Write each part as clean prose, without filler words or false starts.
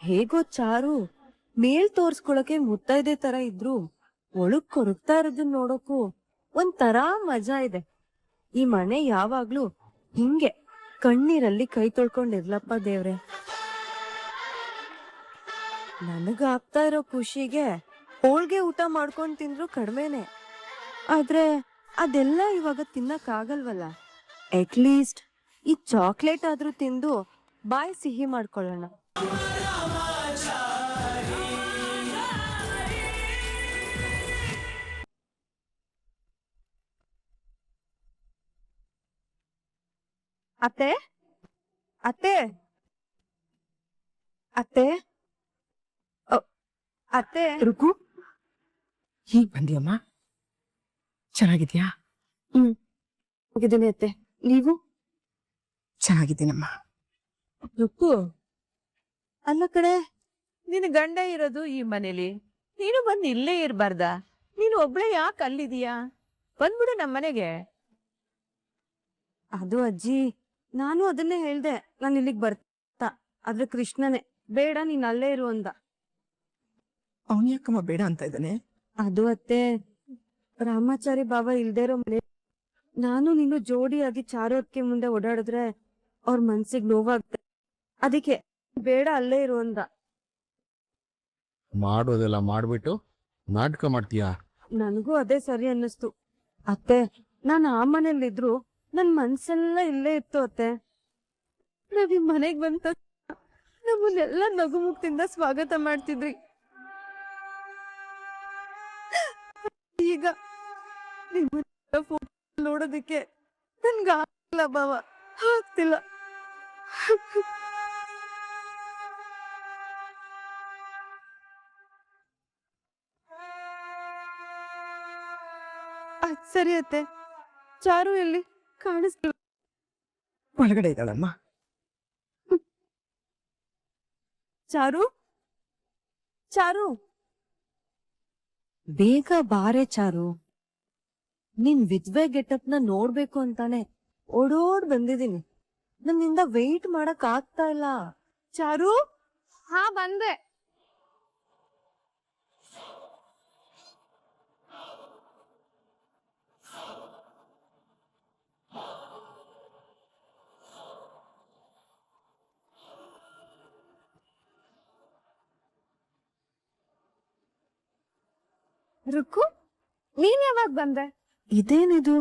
ಹೇಗೋ ಚಾರು ಮೇಲ್ ತೋರ್ಸ್ಕೊಳಕ್ಕೆ ಮುತ್ತೈದೆ ತರ ಇದ್ರು ಒಳಗ್ ಕೊರಗ್ತಾ ಇರೋದನ್ನ ನೋಡೋಕು ಒಂಥರ ಮಜಾ ಇದೆ. ಈ ಮನೆ ಯಾವಾಗ್ಲೂ ಹಿಂಗೆ ಕಣ್ಣೀರಲ್ಲಿ ಕೈ ತೊಳ್ಕೊಂಡಿರ್ಲಪ್ಪ ದೇವ್ರೆ. ನನಗ ಆಗ್ತಾ ಇರೋ ಖುಷಿಗೆ ಹೋಳ್ಗೆ ಊಟ ಮಾಡ್ಕೊಂಡ್ ತಿಂದ್ರು ಕಡಿಮೆನೆ. ಆದ್ರೆ ಅದೆಲ್ಲ ಇವಾಗ ತಿನ್ನಕ್ ಆಗಲ್ವಲ್ಲ. ಅಟ್ಲೀಸ್ಟ್ ಈ ಚಾಕ್ಲೇಟ್ ಆದ್ರೂ ತಿಂದು ಬಾಯಿ ಸಿಹಿ ಮಾಡ್ಕೊಳ್ಳೋಣ. ಅತ್ತೆ ಅತ್ತೆ ಅತ್ತೆ ಅತ್ತೆ ರುಕು, ಹೀಗ್ ಬಂದಿಯಮ್ಮ? ಚೆನ್ನಾಗಿದ್ಯಾ? ಹೋಗಿದ್ದೀನಿ ಅತ್ತೆ, ನೀವು? ಚೆನ್ನಾಗಿದ್ದೀನಮ್ಮ. ರುಕ್ಕು, ಅಲ್ಲ ಕಡೆ, ನಿನ್ನ ಗಂಡ ಇರೋದು ಈ ಮನೇಲಿ, ನೀನು ಬಂದು ಇಲ್ಲೇ ಇರ್ಬಾರ್ದ? ನೀನು ಒಬ್ಳೆ ಯಾಕೆ ಅಲ್ಲಿದೀಯಾ? ಬಂದ್ಬಿಡು ನಮ್ಮನೆಗೆ. ಅದು ಅಜ್ಜಿ, ನಾನು ಅದನ್ನೇ ಹೇಳ್ದೆ, ನಾನು ಇಲ್ಲಿಗ್ ಬರ್ತಾ. ಆದ್ರೆ ಕೃಷ್ಣನೇ ಬೇಡ ನೀನ್ ಅಲ್ಲೇ ಇರು ಅಂದ. ಅವನ್ ಯಾಕಮ್ಮ ಬೇಡ ಅಂತ ಇದ್ದಾನೆ? ಅದು ಅತ್ತೆ, ರಾಮಾಚಾರಿ ಬಾಬಾ ಇಲ್ದೇ ಇರೋ ಮನೆ ನಾನು ನೀನು ಜೋಡಿಯಾಗಿ ಚಾರೋದ್ಕೆ ಮುಂದೆ ಓಡಾಡಿದ್ರೆ ಅವ್ರ ಮನ್ಸಿಗೆ ನೋವಾಗ್ತದೆ. ಅದಕ್ಕೆ ಬೇಡ ಅಲ್ಲೇ ಇರು ಅಂದ. ಮಾಡೋದೆಲ್ಲ ಮಾಡ್ಬಿಟ್ಟು ನಾಟಕ ಮಾಡ್ತೀಯಾ? ನನಗೂ ಅದೇ ಸರಿ ಅನ್ನಿಸ್ತು. ಅತ್ತೆ, ನಾನು ಆ ಮನೇಲಿದ್ರು ನನ್ ಮನ್ಸೆಲ್ಲ ಇಲ್ಲೇ ಇತ್ತು ಅತ್ತೆ. ನಾವ್ ಈ ಮನೆಗ್ ಬಂತ ನಮ್ಮನ್ನೆಲ್ಲ ನಗುಮುಖದಿಂದ ಸ್ವಾಗತ ಮಾಡ್ತಿದ್ರಿ. ಈಗ ನಿಮ್ಮ ಫೋಟೋ ನೋಡೋದಕ್ಕೆ ನನ್ಗ ಆಗ್ತಿಲ್ಲ ಬಾವ, ಆಗ್ತಿಲ್ಲ. ಅದ್ ಸರಿ ಅತ್ತೆ, ಚಾರು ಎಲ್ಲಿ ಕಾಣಿಸ್ತಿಲ್ಲ? ಒಳಗಡೆ ಇದ್ದಾಳಮ್ಮ. ಚಾರು ಚಾರು, ಬೇಗ ಬಾರೆ ಚಾರು. ನಿನ್ ವಿದ್ವೆ ಗೆಟಪ್ನ ನೋಡ್ಬೇಕು ಅಂತಾನೆ ಓಡೋಡ್ ಬಂದಿದೀನಿ. ನನ್ನಿಂದ ವೆಯ್ಟ್ ಮಾಡಕ್ ಆಗ್ತಾ ಇಲ್ಲ. ಚಾರು. ಹಾ, ಬಂದೆ. ರುಕ್ಕು, ನೀನ್ ಯಾವಾಗ ಬಂದೆ? ಇದೇನಿದು,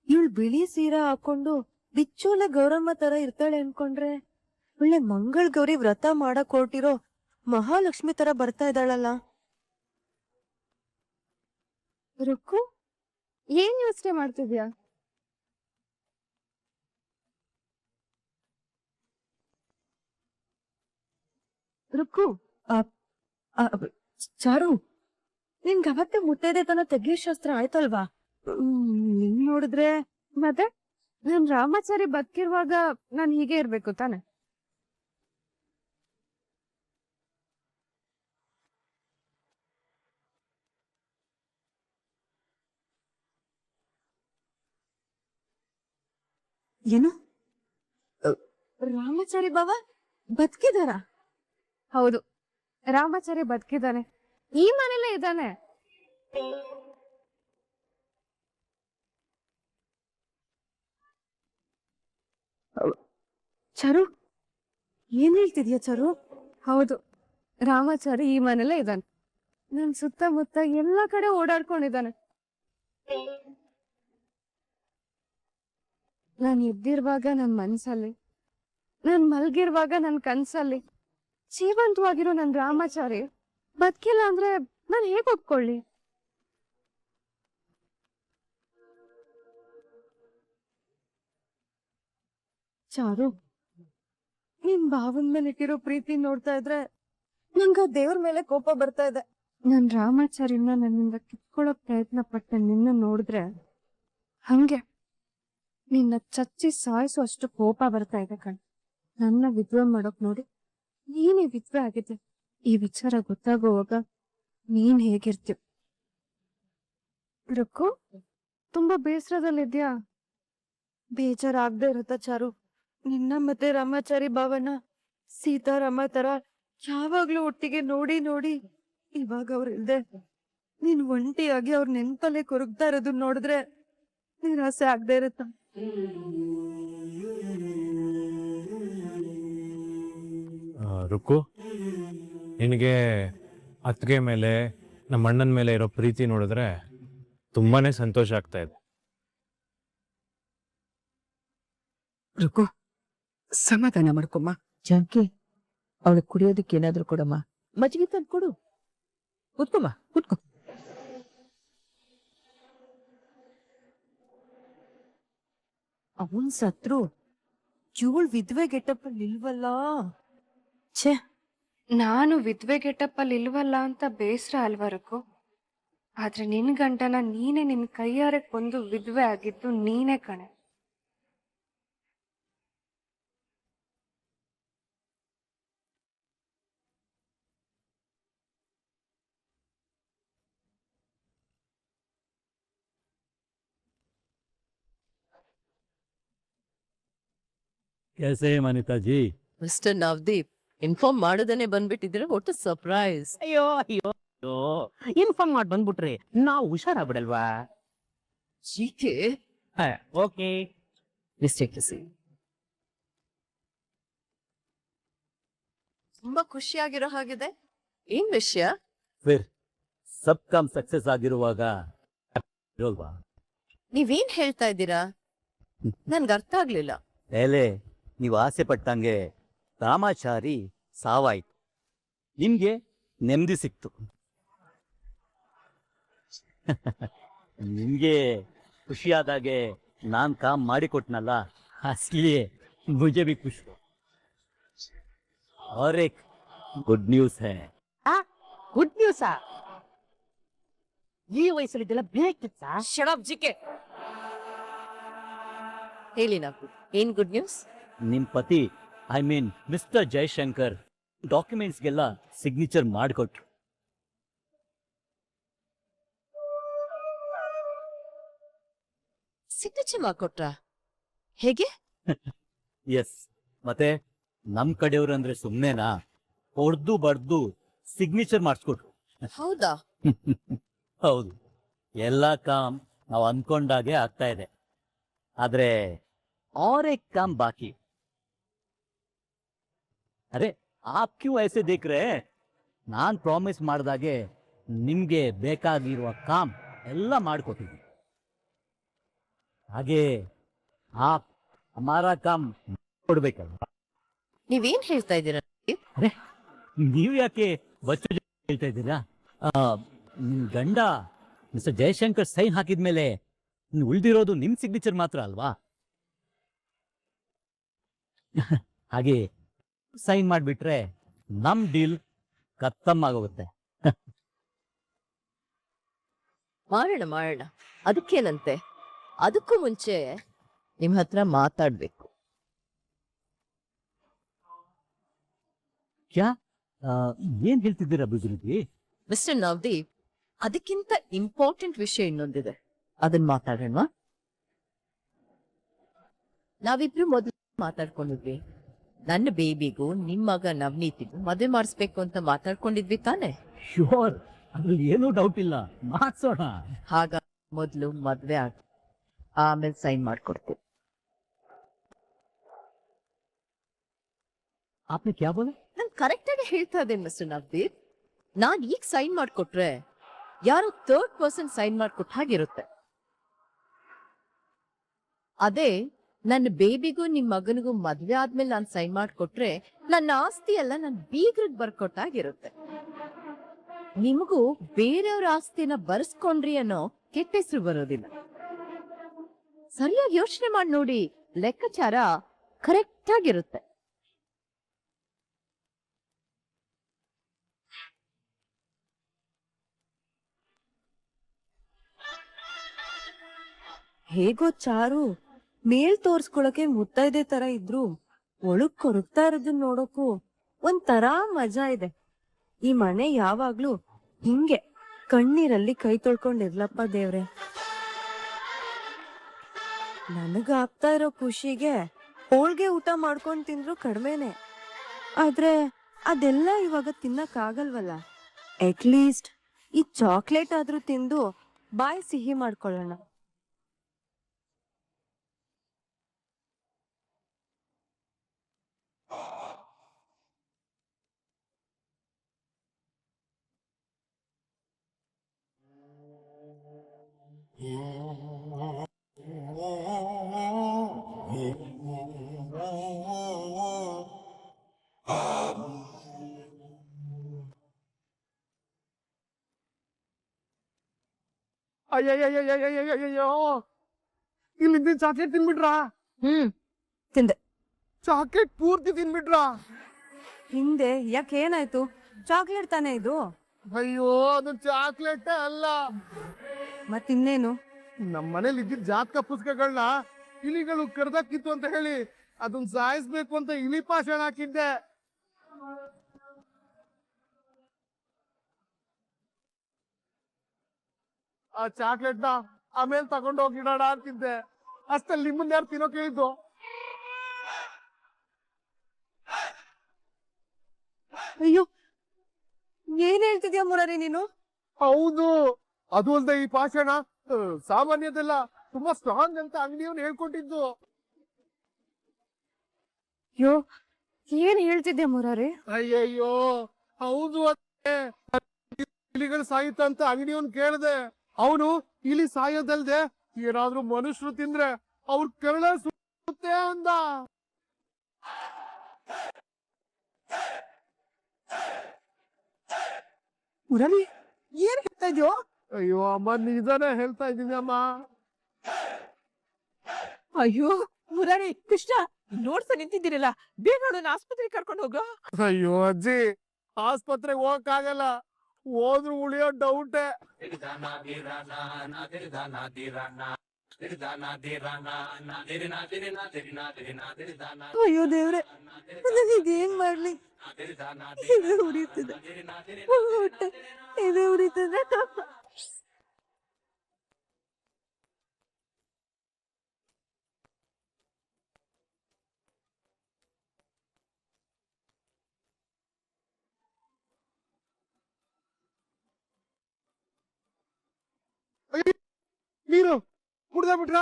ಇವಳು ಬಿಳಿ ಸೀರೆ ಹಾಕೊಂಡು ಬಿಚ್ಚೋಲೆ ಗೌರಮ್ಮ ತರ ಇರ್ತಾಳೆ ಅನ್ಕೊಂಡ್ರೆ ಒಳ್ಳೆ ಮಂಗಳ್ ಗೌರಿ ವ್ರತ ಮಾಡಕ್ ಹೊರಟಿರೋ ಮಹಾಲಕ್ಷ್ಮಿ ತರ ಬರ್ತಾ ಇದ್ದಾಳಲ್ಲ. ರುಕ್ಕು, ಏನ್ ಯೋಚನೆ ಮಾಡ್ತಿದ್ಯಾ? ರುಕ್ಕು, ಚಾರು, ನಿನ್ಗೆ ಅವತ್ತೆ ಮುತ್ತೈದೆ ತನ ತೆಗಿಯೋ ಶಾಸ್ತ್ರ ಆಯ್ತಲ್ವಾ? ನೀನ್ ನೋಡಿದ್ರೆ ಮತ್ತೆ ನನ್ ರಾಮಾಚಾರಿ ಬದುಕಿರುವಾಗ ನಾನ್ ಹೀಗೆ ಇರ್ಬೇಕು ತಾನೆ? ಏನು, ರಾಮಾಚಾರಿ ಬಾವ ಬದುಕಿದಾರ? ಹೌದು, ರಾಮಾಚಾರಿ ಬದುಕಿದ್ದಾನೆ, ಈ ಮನೇಲೇ ಇದ್ದಾನೆ. ಚಾರು, ಏನ್ ಹೇಳ್ತಿದ್ಯಾ ಚಾರು? ಹೌದು, ರಾಮಾಚಾರಿ ಈ ಮನೇಲೇ ಇದ್ದಾನೆ. ನನ್ ಸುತ್ತಮುತ್ತ ಎಲ್ಲಾ ಕಡೆ ಓಡಾಡ್ಕೊಂಡಿದ್ದಾನೆ. ನಾನ್ ಎದ್ದಿರುವಾಗ ನನ್ ಮನ್ಸಲ್ಲಿ, ನಾನ್ ಮಲ್ಗಿರುವಾಗ ನನ್ ಕನ್ಸಲ್ಲಿ ಜೀವಂತವಾಗಿರೋ ನನ್ ರಾಮಾಚಾರಿ ಬದುಕಿಲ್ಲ ಅಂದ್ರೆ ನಾನ್ ಹೇಗ್ ಒಪ್ಕೊಳ್ಳಿ? ಚಾರು, ನಿನ್ ಭಾವನ್ ಮೇಲೆ ಇಟ್ಟಿರೋ ಪ್ರೀತಿ ನೋಡ್ತಾ ಇದ್ರೆ ನಂಗ ದೇವ್ರ ಮೇಲೆ ಕೋಪ ಬರ್ತಾ ಇದೆ. ನನ್ ರಾಮಾಚಾರಿನ ನನ್ನಿಂದ ಕಿತ್ಕೊಳ್ಳೋಕ್ ಪ್ರಯತ್ನ ಪಟ್ಟ ನಿನ್ನ ನೋಡಿದ್ರೆ ಹಂಗೆ ನಿನ್ನ ಚಚ್ಚಿ ಸಾಯಿಸೋ ಅಷ್ಟು ಕೋಪ ಬರ್ತಾ ಇದೆ ಕಣ್. ನನ್ನ ವಿದ್ವೆ ಮಾಡೋಕ್ ನೋಡಿ ನೀನೇ ವಿದ್ವೆ ಆಗಿದ್ದೆ. ಈ ವಿಚಾರ ಗೊತ್ತಾಗೋವಾಗ ನೀನ್ ಹೇಗಿರ್ತೀಯ? ರುಕ್ಕು, ತುಂಬಾ ಬೇಸರದಲ್ಲಿದ್ಯಾ? ಬೇಜಾರಾಗ್ದೇ ಇರತ್ತ ಚಾರು. ನಿನ್ನ ಮತ್ತೆ ರಾಮಾಚಾರಿ ಭಾವನ ಸೀತಾರಾಮ ತರ ಯಾವಾಗ್ಲೂ ಒಟ್ಟಿಗೆ ನೋಡಿ ನೋಡಿ ಇವಾಗ ಅವ್ರ ಇಲ್ದೆ ನೀನ್ ಒಂಟಿಯಾಗಿ ಅವ್ರ ನೆನ್ಪಲ್ಲೇ ಕೊರಗ್ತಾ ಇರೋದನ್ನ ನೋಡಿದ್ರೆ ನಿರಾಸೆ ಆಗದೆ ಇರುತ್ತ. ರುಕ್ಕು, ನಿನಗೆ ಅತ್ತಿಗೆ ಮೇಲೆ ನಮ್ಮ ಅಣ್ಣನ ಮೇಲೆ ಇರೋ ಪ್ರೀತಿ ನೋಡಿದ್ರೆ ತುಂಬಾನೇ ಸಂತೋಷ ಆಗ್ತಾ ಇದೆ. ರುಕು, ಸಮಾಧಾನ ಮಾಡ್ಕೊಮ್ಮ. ಜಾನಕಿ, ಅವಳಿಗೆ ಕುಡಿಯೋದಕ್ಕೆ ಏನಾದ್ರೂ ಕೊಡಮ್ಮ. ಮಜ್ಜಿಗೆ ತಂದು ಕೊಡು. ಕೂತ್ಕೊಮ್ಮ, ಕೂತ್ಕೊ. ಅವನ್ ಸತ್ರು ಇವಳು ವಿಧವೆ ಗೆಟಪ್ಪಲ್ಲಿ ಇಲ್ವಲ್ಲ. ಛೇ, ನಾನು ವಿದ್ವೆ ಗೆಟಪ್ಪಲ್ಲಿ ಇಲ್ವಲ್ಲ ಅಂತ ಬೇಸರ ಅಲ್ವರಕು. ಆದ್ರೆ ನಿನ್ ಗಂಡನ ನೀನೇ ನಿನ್ ಕೈಯಾರೆ ಕೊಂದು ವಿದ್ವೆ ಆಗಿದ್ದು ನೀನೇ ಕಣೆ. कैसे है अनिता जी? ಮಿಸ್ಟರ್ ನವದೀಪ್, ಇನ್ಫಾರ್ಮ್ ಮಾಡದೇನೆ ಬಂದ್ಬಿಟ್ಟಿದ್ರೆ ಒಟ್ಟು ಸರ್ಪ್ರೈಸ್. ಅಯ್ಯೋ ಅಯ್ಯೋ ಅಯ್ಯೋ, ಇನ್ಫಾರ್ಮ್ ಮಾಡಿ ಬಂದ್ಬಿಟ್ರಿ ನಾವು ಹುಷಾರಾಗ್ಬಿಡಲ್ವಾ? ಜೀಕೆ ಓಕೆ, ಮಿಸ್ಟೇಕ್ ಸಿ. ತುಂಬಾ ಖುಷಿಯಾಗಿರೋ ಹಾಗಿದೆ. ಏನ್ ವಿಷಯ? फिर सब काम सक्सेस ಆಗಿರುವಾಗ ಇರೋಲ್ವಾ? ನೀವೇನ್ ಹೇಳ್ತಾ ಇದ್ದೀರಾ? ನನ್ಗೆ ಅರ್ಥ ಆಗ್ಲಿಲ್ಲ. ಪೇಲೆ ನೀವು ಆಸೆ ಪಟ್ಟಂಗೆ ರಾಮಾಚಾರಿ ಸಾವಾಯ್ತು, ನಿಮ್ಗೆ ನೆಮ್ಮದಿ ಸಿಕ್ತು. ನಿಮ್ಗೆ ಖುಷಿಯಾದಾಗೆ ನಾನ್ ಕಾಮ್ ಮಾಡಿಕೊಟ್ನಲ್ಲ, ಅಸ್ಲಿಯೇ मुझे भी खुश हो. और एक गुड न्यूज है. ಗುಡ್ ನ್ಯೂಸಾ? ಈ ವಯಸ್ಸಲ್ಲಿ ಇದೆಲ್ಲ ಬೇಕಿತ್ತಾ? Shut up GK. ಹೇಳಿ ನಾವು, ಏನ್ ಗುಡ್ ನ್ಯೂಸ್? ನಿಮ್ ಪತಿ, ಐ ಮೀನ್ ಮಿಸ್ಟರ್ ಜಯಶಂಕರ್, ಡಾಕ್ಯುಮೆಂಟ್ಸ್ಗೆಲ್ಲ ಸಿಗ್ನೇಚರ್ ಮಾಡಿಕೊಟ್ರು. ಸಿಗ್ನೇಚರ್ ಮಾಡ್ಕೊಟ್ರಾ? ಹೇಗೆ? ಎಸ್, ಮತ್ತೆ ನಮ್ ಕಡೆಯವ್ರು ಅಂದ್ರೆ ಸುಮ್ನೆನಾ? ಹೊಡ್ದು ಬಡ್ದು ಸಿಗ್ನೇಚರ್ ಮಾಡಿಸ್ಕೊಟ್ರು. ಹೌದಾ? ಹೌದು, ಎಲ್ಲಾ ಕಾಮ್ ನಾವು ಅನ್ಕೊಂಡಾಗೆ ಆಗ್ತಾ ಇದೆ. ಆದ್ರೆ और एक काम बाकी. अरे आप क्यों ऐसे देख रहे हैं? ನಾನ್ ಪ್ರಾಮಿಸ್ ಮಾಡ್ದಾಗೆ ನಿಮ್ಗೆ ಬೇಕಾಗಿರುವ ಕಾಮ್ ಎಲ್ಲ ಮಾಡ್ಕೊಟ್ಟಿದ್ದೀನಿ. ಹಾಗೆ ಆಪ್ ಹಮಾರಾ ಕಾಮ್ ಕೊಡ್ಬೇಕಲ್ವಾ? ನೀವೇನ್ ಹೇಳ್ತಾ ಇದ್ದೀರಾ? ಅರೆ, ನೀವು ಯಾಕೆ ಬಚ್ಚು ಹೇಳ್ತಾ ಇದ್ದೀರಾ? ನಿಮ್ ಗಂಡ ಮಿಸ್ಟರ್ ಜಯಶಂಕರ್ ಸೈನ್ ಹಾಕಿದ್ಮೇಲೆ ಉಳಿದಿರೋದು ನಿಮ್ ಸಿಗ್ನೇಚರ್ ಮಾತ್ರ ಅಲ್ವಾ? ಹಾಗೆ ಸೈನ್ ಮಾಡ್ಬಿಟ್ರೆ ನಮ್ ಡೀಲ್ ಖತಮ್ ಆಗೋಗುತ್ತೆ. ಮಾಡೋಣ ಮಾಡೋಣ, ಅದಕ್ಕೇನಂತೆ. ಅದಕ್ಕೂ ಮುಂಚೆ ನಿಮ್ ಹತ್ರ ಮಾತಾಡ್ಬೇಕು. ಕ್ಯಾ ಏನ್ ಹೇಳ್ತಿದ್ದೀರಾ ಬಿಜುನಿಧಿ? ಮಿಸ್ಟರ್ ನವದೀಪ್, ಅದಕ್ಕಿಂತ ಇಂಪಾರ್ಟೆಂಟ್ ವಿಷಯ ಇನ್ನೊಂದಿದೆ, ಅದನ್ನ ಮಾತಾಡೋಣ. ನಾವಿಬ್ರು ಮೊದಲು ಮಾತಾಡ್ಕೊಂಡಿದ್ವಿ. ನನ್ನ ಬೇಬಿಗೂ ನಿಮ್ ಮಗ ನವನೀತಿಗೂ ಮದುವೆ ಮಾಡಿಸ್ಬೇಕು ಅಂತ ಮಾತಾಡ್ಕೊಂಡಿದ್ವಿ ತಾನೆ? ಶ್ಯೂರ್, ಅದ್ರಲ್ಲಿ ಏನೂ ಡೌಟ್ ಇಲ್ಲ, ಮಾಡ್ಸೋಣ. ಹಾಗ ಮೊದಲು ಮದ್ವೆ ಆಗ, ಆಮೇಲೆ ಸೈನ್ ಮಾಡ್ಕೊಡ್ತೀವಿ. ಆಪ್ನೆ ಕ್ಯಾ ಬೋಲೆ? ನಾನು ಕರೆಕ್ಟ್ ಆಗಿ ಹೇಳ್ತಾ ಇದ್ದೇನೆ ಮಿಸ್ಟರ್ ನವದೀಪ್. ನಾನ್ ಈಗ ಸೈನ್ ಮಾಡ್ಕೊಟ್ರೆ ಯಾರೋ ಥರ್ಡ್ ಪರ್ಸನ್ ಸೈನ್ ಮಾಡ್ಕೊಟ್ಟ ಹಾಗಿರುತ್ತೆ. ಅದೇ ನನ್ನ ಬೇಬಿಗೂ ನಿಮ್ ಮಗನಿಗೂ ಮದ್ವೆ ಆದ್ಮೇಲೆ ನಾನು ಸೈನ್ ಮಾಡ್ಕೊಟ್ರೆ ನನ್ನ ಆಸ್ತಿ ಎಲ್ಲ ನನ್ನ ಬೀಗ್ರಿಗೆ ಬರ್ಕೊಟ್ಟಾಗಿರುತ್ತೆ. ನಿಮಗೂ ಬೇರೆಯವ್ರ ಆಸ್ತಿನ ಬರ್ಸ್ಕೊಂಡ್ರಿ ಅನ್ನೋ ಕೆಟ್ಟ ಹೆಸರು ಬರೋದಿಲ್ಲ. ಸರಿಯಾಗಿ ಯೋಚನೆ ಮಾಡಿ ನೋಡಿ, ಲೆಕ್ಕಾಚಾರ ಕರೆಕ್ಟ್ ಆಗಿರುತ್ತೆ. ಹೇಗೋ ಚಾರು ಮೇಲ್ ತೋರ್ಸ್ಕೊಳಕ್ಕೆ ಮುತ್ತೈದೆ ತರ ಇದ್ರು ಒಳಗ್ ಕೊರಗ್ತಾ ಇರೋದನ್ನ ನೋಡೋಕು ಒಂಥರ ಮಜಾ ಇದೆ. ಈ ಮನೆ ಯಾವಾಗ್ಲೂ ಹಿಂಗೆ ಕಣ್ಣೀರಲ್ಲಿ ಕೈ ತೊಳ್ಕೊಂಡಿರ್ಲಪ್ಪ ದೇವ್ರೆ. ನನಗ ಆಗ್ತಾ ಇರೋ ಖುಷಿಗೆ ಹೋಳ್ಗೆ ಊಟ ಮಾಡ್ಕೊಂಡ್ ತಿಂದ್ರು ಕಡಿಮೆನೆ. ಆದ್ರೆ ಅದೆಲ್ಲ ಇವಾಗ ತಿನ್ನಕ್ಕಾಗಲ್ವಲ್ಲ. ಅಟ್ಲೀಸ್ಟ್ ಈ ಚಾಕ್ಲೇಟ್ ಆದ್ರೂ ತಿಂದು ಬಾಯಿ ಸಿಹಿ ಮಾಡ್ಕೊಳ್ಳೋಣ. ಅಯ್ಯಯ್ಯಯ್ಯಯ್ಯಯ್ಯಯ್ಯೋ, ಇಲ್ಲಿದ್ದ ಚಾಕ್ಲೇಟ್ ತಿನ್ಬಿಟ್ರಾ? ತಿಂದೆ. ಚಾಕ್ಲೇಟ್ ಪೂರ್ತಿ ತಿನ್ಬಿಟ್ರಾ? ಹಿಂದೆ ಯಾಕೆ ಏನಾಯ್ತು? ಚಾಕ್ಲೇಟ್ ತಾನೇ ಇದು. ಅಯ್ಯೋ, ಅದು ಚಾಕ್ಲೇಟ್ ಅಲ್ಲ. ಮತ್ತಿನ್ನೇನು? ನಮ್ ಮನೇಲಿ ಇದ್ದಿದ್ದ ಜಾತಕ ಪುಸ್ತಕಗಳನ್ನ ಇಲಿಗಳು ಕರ್ದಕ್ಕಿತ್ತು ಅಂತ ಹೇಳಿ ಅದನ್ನ ಸಾಯಿಸ್ಬೇಕು ಅಂತ ಇಲಿ ಪಾಷಾಣ ಹಾಕಿದ್ದೆ. ಆ ಚಾಕ್ಲೇಟ್ ನ ಆಮೇಲೆ ತಗೊಂಡು ಹೋಗಿಡೋಣ ಅಂತಿದ್ದೆ. ಅಷ್ಟಲ್ಲಿ ನಿಮ್ಮನ್ನ ಯಾರು ತಿನ್ನೋ ಕೇಳಿದ್ದು? ಅಯ್ಯೋ, ಏನ್ ಹೇಳ್ತಿದ್ಯಾ ಮುರಾರಿ ನೀನು? ಹೌದು, ಅದು ಅಲ್ದೆ ಈ ಪಾಷಾಣ ಸಾಮಾನ್ಯದಲ್ಲ, ತುಂಬಾ ಸ್ಟ್ರಾಂಗ್ ಅಂತ ಅಂಗಡಿಯವನು ಹೇಳ್ಕೊಟ್ಟಿದ್ದು. ಅಯ್ಯೋ, ಏನ್ ಹೇಳ್ತಿದ್ಯಾ ಮುರಾರಿ? ಅಯ್ಯಯ್ಯೋ, ಹೌದು, ಇಲಿಗಳು ಸಾಯುತ್ತ ಅಂತ ಅಂಗಡಿಯವನ್ ಕೇಳಿದೆ. ಅವನು ಇಲಿ ಸಾಯೋದಲ್ದೆ ಏನಾದ್ರೂ ಮನುಷ್ಯರು ತಿಂದ್ರೆ ಅವ್ರ ಕರಳ ಸುತ್ತೆ ಅಂದ. ಮುರಳಿ, ಏನ್ ಹೇಳ್ತಾ ಇದ್ಯೋ? ಅಯ್ಯೋ ಅಮ್ಮ, ನಿಜಾನೇ ಹೇಳ್ತಾ ಇದ್ದೀನಿ ಅಮ್ಮ. ಅಯ್ಯೋ ಮುರಾರಿ, ಕೃಷ್ಣ, ನೋಡ್ತಾ ನಿಂತಿದ್ದೀರಲ್ಲ, ಬೇಗ ಅವಳನ್ನ ಆಸ್ಪತ್ರೆಗೆ ಕರ್ಕೊಂಡು ಹೋಗೋ. ಅಯ್ಯೋ ಅಜ್ಜಿ, ಆಸ್ಪತ್ರೆಗೆ ಹೋಗಕ್ಕಾಗಲ್ಲ, ಹೋದ್ರು ಉಳಿಯೋ ಡೌಟೆ. ಅಯ್ಯೋ ದೇವ್ರೆ, ಇದೇನ್ ಮಾಡ್ಲಿ? ಎದೆ ಉರಿತದೆ, ಹೊಟ್ಟೆ ಎದೆ ಉರಿತದೆ. ನೀರು ಕುಡ್ದ ಬಿಟ್ರಾ?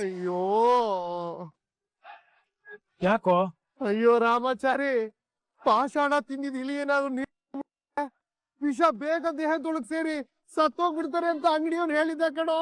ಅಯ್ಯೋ, ಯಾಕೋ? ಅಯ್ಯೋ ರಾಮಾಚಾರಿ, ಪಾಷಾಣ ತಿಂದಿದ್ ಇಲಿ ಏನಾದ್ರು ವಿಷ ಬೇಗ ದೇಹದೊಳಗ್ ಸೇರಿ ಸತ್ತೋಗ್ಬಿಡ್ತಾರೆ ಅಂತ ಅಂಗಡಿಯವನು ಹೇಳಿದ್ದ ಕಣೋ.